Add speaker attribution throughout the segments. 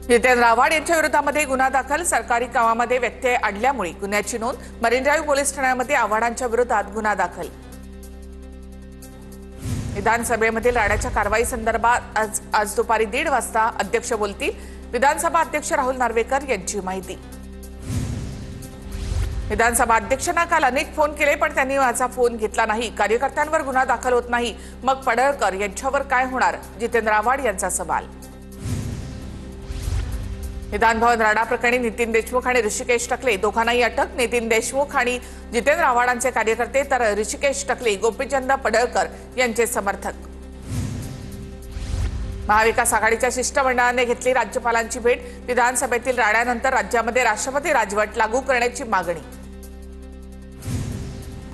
Speaker 1: जितेंद्र आव्हाड यांच्या विरोधामध्ये गुन्हा दाखल. सरकारी कामामध्ये व्यत्यय आणल्यामुळे गुन्ह्याची नोंद. मरीन ड्राईव्ह पोलीस ठाण्यामध्ये आव्हाडांच्या विरोधात गुन्हा दाखल. विधानसभेमधील राड्याच्या कारवाई संदर्भात आज दुपारी 1:30 वाजता अध्यक्ष बोलतील. विधानसभा अध्यक्ष राहुल नार्वेकर यांची माहिती. विधानसभा अध्यक्षांना काल अनेक फोन केले, पण त्यांनी माझा फोन घेतला नाही. कार्यकर्त्यांवर गुन्हा दाखल होत नाही, मग पडळकर यांच्यावर काय होणार? जितेंद्र आव्हाड यांचा सवाल. विधानभवन राडा प्रकरणी नितीन देशमुख आणि ऋषिकेश टकले दोघांनाही अटक. नितीन देशमुख आणि जितेंद्र आव्हाडांचे कार्यकर्ते तर ऋषिकेश टकले गोपीचंद पडळकर यांचे समर्थक. महाविकास आघाडीच्या शिष्टमंडळाने घेतली राज्यपालांची भेट. विधानसभेतील राड्यानंतर राज्यामध्ये राष्ट्रपती राजवट लागू करण्याची मागणी.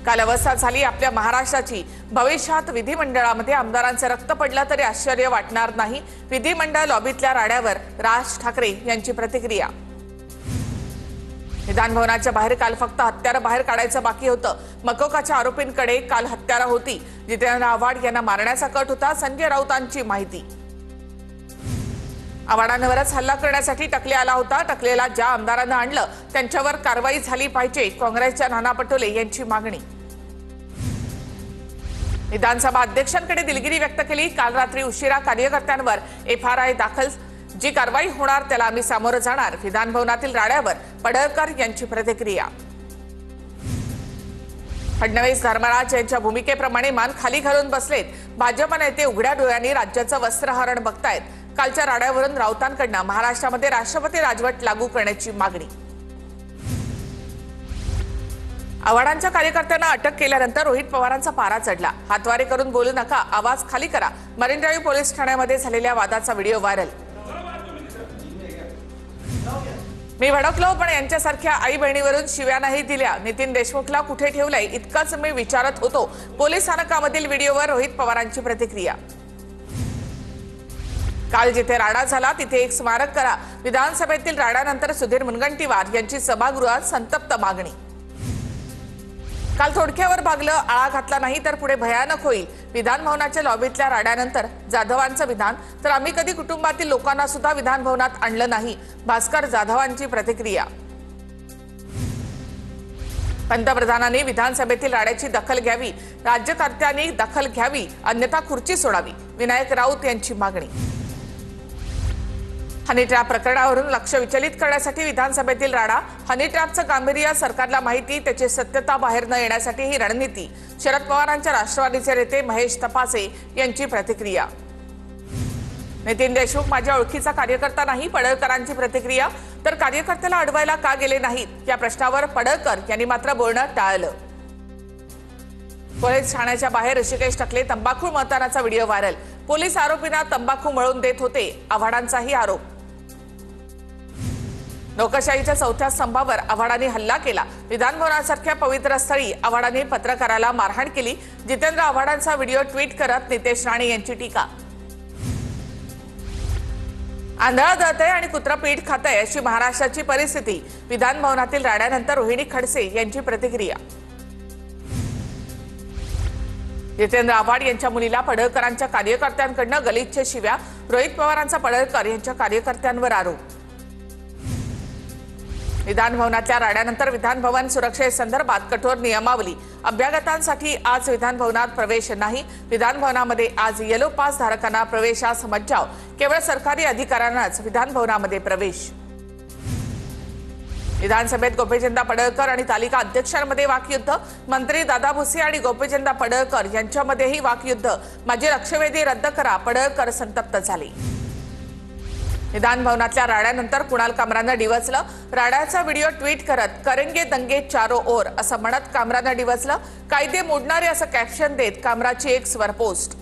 Speaker 1: काल अवस्था झाली आपल्या महाराष्ट्राची. भविष्यात विधिमंडळामध्ये आमदारांचे रक्त पडलं तरी आश्चर्य वाटणार नाही. विधिमंडळ लॉबीतल्या राड्यावर राज ठाकरे यांची प्रतिक्रिया. विधानभवनाच्या बाहेर काल फक्त हत्यारं बाहेर काढायचं बाकी होतं. मकोकाच्या आरोपींकडे काल हत्यारं होती. जितेंद्र आव्हाड यांना मारण्याचा कट होता. संजय राऊतांची माहिती. आव्हाडांवरच हल्ला करण्यासाठी टकले आला होता. टकलेला ज्या आमदारांना आणलं त्यांच्यावर कारवाई झाली पाहिजे. काँग्रेसच्या नाना पटोले यांची मागणी. विधानसभा अध्यक्षांकडे दिलगिरी व्यक्त केली. काल रात्री उशिरा कार्यकर्त्यांवर FRI दाखल. जी कारवाई होणार त्याला आम्ही सामोरं जाणार. विधानभवनातील राड्यावर पडळकर यांची प्रतिक्रिया. फडणवीस धर्मराज यांच्या भूमिकेप्रमाणे मान खाली घालून बसलेत. भाजप नेते उघड्या डोळ्यांनी राज्याचं वस्त्रहरण बघतायत. कालच्या राड्यावरून राऊतांकडून महाराष्ट्रामध्ये राष्ट्रपती राजवट लागू करण्याची मागणी. आव्हाडांच्या कार्यकर्त्यांना अटक केल्यानंतर रोहित पवारांचा पारा चढला. हातवारे करून बोलू नका, आवाज खाली करा. मरीन ड्राईव्ह पोलीस ठाण्यामध्ये झालेल्या वादाचा व्हिडिओ व्हायरल. मी भडकलो, पण यांच्यासारख्या आई बहिणीवरून शिव्या नाही दिल्या. नितीन देशमुखला कुठे ठेवलंय इतकंच मी विचारत होतो. पोलीस स्थानकामधील व्हिडिओवर रोहित पवारांची प्रतिक्रिया. काल जिथे राडा झाला तिथे एक स्मारक करा. विधानसभेतील राड्यानंतर सुधीर मुनगंटीवार यांची सभागृहात संतप्त मागणी. काल थोडक्यावर भागलं, आळा घातला नाही तर पुढे भयानक होईल. विधानभवनाच्या लॉबीतल्या राड्यानंतर जाधवांचं विधान. तर आम्ही कधी कुटुंबातील लोकांना सुद्धा विधानभवनात आणलं नाही. भास्कर जाधवांची प्रतिक्रिया. पंतप्रधानांनी विधानसभेतील राड्याची दखल घ्यावी. राज्यकर्त्यांनी दखल घ्यावी, अन्यथा खुर्ची सोडावी. विनायक राऊत यांची मागणी. हनी ट्रॅप प्रकरणावरून लक्ष विचलित करण्यासाठी विधानसभेतील राडा. हनी ट्रॅपचं गांभीर्य सरकारला माहिती, त्याची सत्यता बाहेर न येण्यासाठी ही रणनीती. शरद पवारांच्या राष्ट्रवादीचे नेते महेश तपासे यांची प्रतिक्रिया. नितीन देशमुख माझ्या ओळखीचा कार्यकर्ता नाही. पडळकरांची प्रतिक्रिया. तर कार्यकर्त्याला अडवायला का गेले नाहीत या प्रश्नावर पडळकर यांनी मात्र बोलणं टाळलं. पोलीस ठाण्याच्या बाहेर ऋषिकेश टकले तंबाखू मळतानाचा व्हिडिओ व्हायरल. पोलीस आरोपींना तंबाखू मळून देत होते, आव्हाडांचाही आरोप. लोकशाहीच्या चौथ्या स्तंभावर आव्हाडांनी हल्ला केला. विधानभवनासारख्या पवित्र स्थळी आव्हाडांनी पत्रकाराला मारहाण केली. जितेंद्र आव्हाडांचा व्हिडिओ ट्विट करत नितेश राणे यांची टीका. आंधळा दळतंय आणि कुत्रा पीठ खातंय अशी महाराष्ट्राची परिस्थिती. विधानभवनातील राड्यानंतर रोहिणी खडसे यांची प्रतिक्रिया. जितेंद्र आव्हाड यांच्या मुलीला पडळकरांच्या कार्यकर्त्यांकडून गलिच्छ शिव्या. रोहित पवारांचा पडळकर यांच्या कार्यकर्त्यांवर आरोप. विधानभवनातल्या राड्यानंतर विधानभवन सुरक्षेसंदर्भात कठोर नियमावली. अभ्यागतांसाठी आज विधानभवनात प्रवेश नाही. विधानभवनामध्ये आज येलो पास धारकांना प्रवेशास मज्जाव. केवळ सरकारी अधिकाऱ्यांनाच विधानभवनामध्ये प्रवेश. विधानसभेत गोपीचंद पडळकर आणि तालिका अध्यक्षांमध्ये वाकयुद्ध. मंत्री दादा भुसे आणि गोपीचंद पडळकर यांच्यामध्येही वाकयुद्ध. माझे लक्षवेधी रद्द करा, पडळकर संतप्त झाले. विधानभवनातल्या राड्यानंतर कुणाल कामरानं डिवचलं. राड्याचा व्हिडिओ ट्विट करत करेंगे दंगे चारो ओर असं म्हणत कामरानं डिवचलं. कायदे मोडणारे असं कॅप्शन देत कामराची एक स्वर पोस्ट.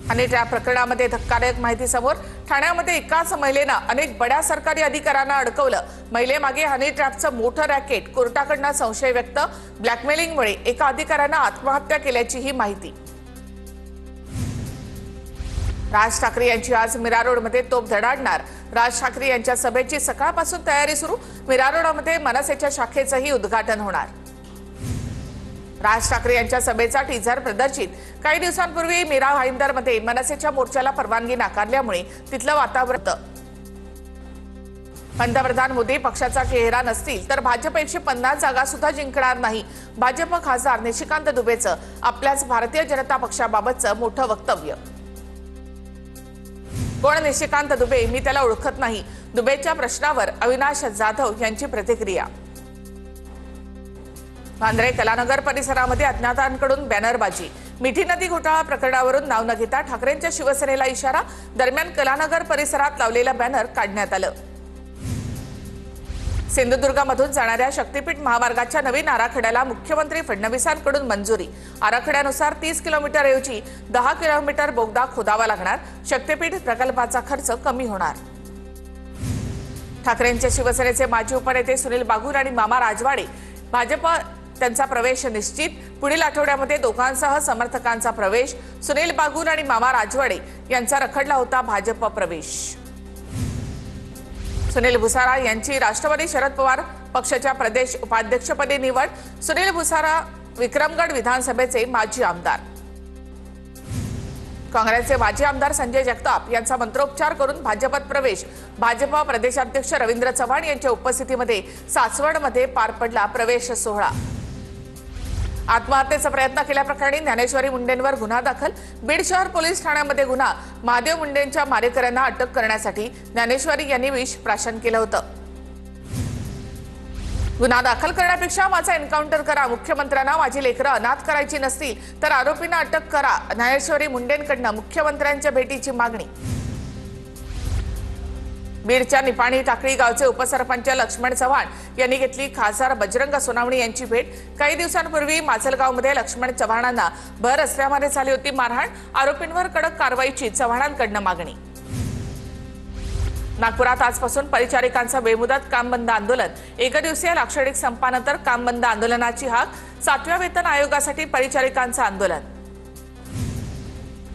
Speaker 1: हनी ट्रॅप प्रकरणामध्ये धक्कादायक माहिती समोर. ठाण्यामध्ये एकाच महिलेनं अनेक बड्या सरकारी अधिकाऱ्यांना अडकवलं. महिलेमागे हनी ट्रॅपचं मोठं रॅकेट. कोर्टाकडनं संशय व्यक्त. ब्लॅकमेलिंगमुळे एका अधिकाऱ्यानं आत्महत्या केल्याची ही माहिती. राज ठाकरे यांची आज मीरा रोडमध्ये तोफ धडाडणार. राज ठाकरे यांच्या सभेची सकाळपासून तयारी सुरू. मीरा रोडमध्ये मनसेच्या शाखेचंही उद्घाटन होणार. राज ठाकरे यांच्या सभेचा टीझर प्रदर्शित. काही दिवसांपूर्वी मीरा भाईंदरमध्ये मनसेच्या मोर्चाला परवानगी नाकारल्यामुळे तिथलं वातावरण पंतप्रधान मोदी पक्षाचा चेहरा नसतील तर भाजप 150 जागा सुद्धा जिंकणार नाही. भाजप खासदार निशिकांत दुबेचं आपल्याच भारतीय जनता पक्षाबाबतचं मोठं वक्तव्य. कोण निशिकांत दुबे? मी त्याला ओळखत नाही. दुबेच्या प्रश्नावर अविनाश जाधव यांची प्रतिक्रिया. वांद्रे कलानगर परिसरामध्ये अज्ञातांकडून बॅनरबाजी. मिठी नदी घोटाळा प्रकरणावरून नाव न घेता ठाकरेंच्या शिवसेनेला इशारा. दरम्यान कलानगर परिसरात लावलेला बॅनर काढण्यात आलं. सिंधुदुर्गमधून जाणाऱ्या शक्तीपीठ महामार्गाच्या नवीन आराखड्याला मुख्यमंत्री फडणवीसांकडून मंजुरी. आराखड्यानुसार 30 किलोमीटरऐवजी 10 किलोमीटर बोगदा खोदावा लागणार. शक्तीपीठ प्रकल्पाचा खर्च कमी होणार. ठाकरेंच्या शिवसेनेचे माजी उपनेते सुनील बागुल आणि मामा राजवाडे भाजप त्यांचा प्रवेश निश्चित. पुढील आठवड्यामध्ये दोघांसह समर्थकांचा प्रवेश. सुनील बागुल आणि मामा राजवाडे यांचा रखडला होता भाजप प्रवेश. सुनील भुसारा यांची राष्ट्रवादी शरद पवार पक्षाच्या प्रदेश उपाध्यक्षपदी निवड. सुनील भुसारा विक्रमगड विधानसभेचे माजी आमदार. काँग्रेसचे माजी आमदार संजय जगताप यांचा मंत्रोपचार करून भाजपात प्रवेश. भाजप प्रदेशाध्यक्ष रवींद्र चव्हाण यांच्या उपस्थितीमध्ये सासवडमध्ये पार पडला प्रवेश सोहळा. आत्महत्येचा प्रयत्न केल्याप्रकरणी ज्ञानेश्वरी मुंडेंवर गुन्हा दाखल. बीड शहर पोलीस ठाण्यामध्ये गुन्हा. महादेव मुंडेंच्या मारेकऱ्यांना अटक करण्यासाठी ज्ञानेश्वरी यांनी विष प्राशन केलं होतं. गुन्हा दाखल करण्यापेक्षा माझा एन्काउंटर करा. मुख्यमंत्र्यांना माझी लेकरं अनाथ करायची नसतील तर आरोपींना अटक करा. ज्ञानेश्वरी मुंडेंकडून मुख्यमंत्र्यांच्या भेटीची मागणी. बीडच्या निपाणी टाकळी गावचे उपसरपंच लक्ष्मण चव्हाण यांनी घेतली खासदार बजरंग सोनावणे यांची भेट. काही दिवसांपूर्वी माजलगावमध्ये लक्ष्मण चव्हाणांना भर रस्त्यामध्ये झाली होती मारहाण. आरोपींवर कडक कारवाईची चव्हाणांकडून मागणी. नागपुरात आजपासून परिचारिकांचं बेमुदत काम बंद आंदोलन. एकदिवसीय लाक्षणिक संपानंतर काम बंद आंदोलनाची हाक. 7व्या वेतन आयोगासाठी परिचारिकांचं आंदोलन.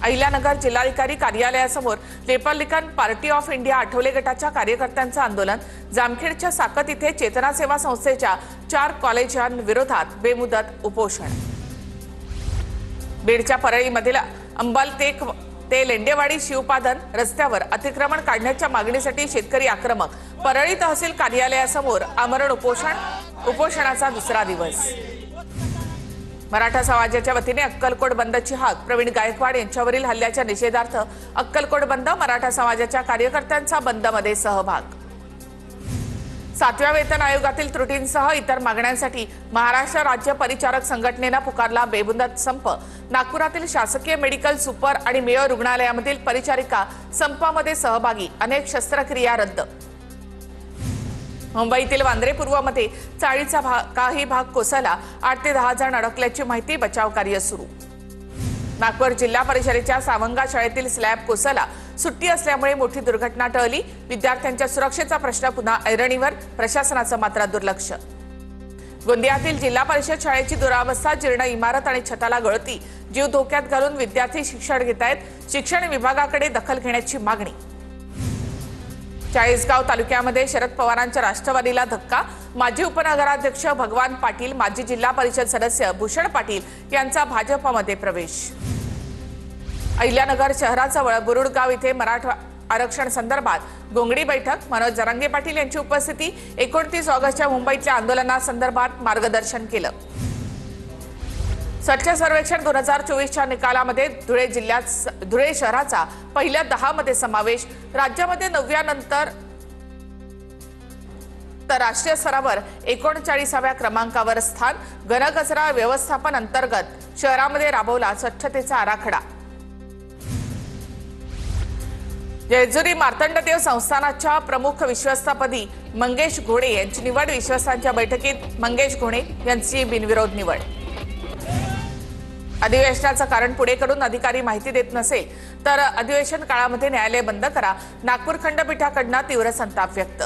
Speaker 1: अहिल्यानगर जिल्हाधिकारी कार्यालयासमोर Republican party of India Athawale गटाच्या कार्यकर्त्यांचं आंदोलन. जामखेडच्या साकत इथे चेतना सेवा संस्थेच्या 4 कॉलेजांविरोधात बेमुदत उपोषण. बीडच्या परळीमधील अंबल ते लेंडेवाडी शिवपादन रस्त्यावर अतिक्रमण काढण्याच्या मागणीसाठी शेतकरी आक्रमक. परळी तहसील कार्यालयासमोर आमरण उपोषण. उपोषणाचा दुसरा दिवस. मराठा समाजाच्या वतीने अक्कलकोट बंदची हाक. प्रवीण गायकवाड यांच्यावरील हल्ल्याच्या निषेधार्थ अक्कलकोट बंद. मराठा समाजाच्या कार्यकर्त्यांचा बंदमध्ये सहभाग. 7व्या वेतन आयोगातील त्रुटींसह इतर मागण्यांसाठी महाराष्ट्र राज्य परिचारक संघटनेनं पुकारला बेमुदत संप. नागपुरातील शासकीय मेडिकल सुपर आणि मेयो रुग्णालयामधील परिचारिका संपामध्ये सहभागी. अनेक शस्त्रक्रिया रद्द. मुंबईतील वांद्रे पूर्वमध्ये चाळीचा काही भाग कोसळला. 8 ते 10 जण अडकल्याची माहिती. बचाव कार्य सुरू. नागपूर जिल्हा परिषदेच्या सावंगा शाळेतील स्लॅब कोसळला. सुट्टी असल्यामुळे मोठी दुर्घटना टळली. विद्यार्थ्यांच्या सुरक्षेचा प्रश्न पुन्हा ऐरणीवर. प्रशासनाचं मात्र दुर्लक्ष. गोंदियातील जिल्हा परिषद शाळेची दुरावस्था. जीर्ण इमारत आणि छताला गळती. जीव धोक्यात घालून विद्यार्थी शिक्षण घेत आहेत. शिक्षण विभागाकडे दखल घेण्याची मागणी. चाळीसगाव तालुक्यामध्ये शरद पवारांच्या राष्ट्रवादीला धक्का. माजी उपनगराध्यक्ष भगवान पाटील, माजी जिल्हा परिषद सदस्य भूषण पाटील यांचा भाजपमध्ये प्रवेश. अहिल्यानगर शहराजवळ बुरुडगाव इथे मराठा आरक्षण संदर्भात गोंगडी बैठक. मनोज जरांगे पाटील यांची उपस्थिती. 29 ऑगस्टच्या मुंबईतल्या आंदोलनासंदर्भात मार्गदर्शन केलं. स्वच्छ सर्वेक्षण 2024च्या निकालामध्ये धुळे शहराचा पहिल्या 10 मध्ये समावेश. राज्यामध्ये 9व्या नंतर तर राष्ट्रीय स्तरावर 39व्या क्रमांकावर स्थान. घनकचरा व्यवस्थापन अंतर्गत शहरामध्ये राबवला स्वच्छतेचा आराखडा. जेजुरी मार्तंडदेव संस्थानाच्या प्रमुख विश्वस्तपदी मंगेश घोडे यांची निवड. विश्वस्तांच्या बैठकीत मंगेश घोडे यांची बिनविरोध निवड. अधिवेशनाचं कारण पुढे करून अधिकारी माहिती देत नसेल तर अधिवेशन काळामध्ये न्यायालय बंद करा. नागपूर खंडपीठाकडून तीव्र संताप व्यक्त.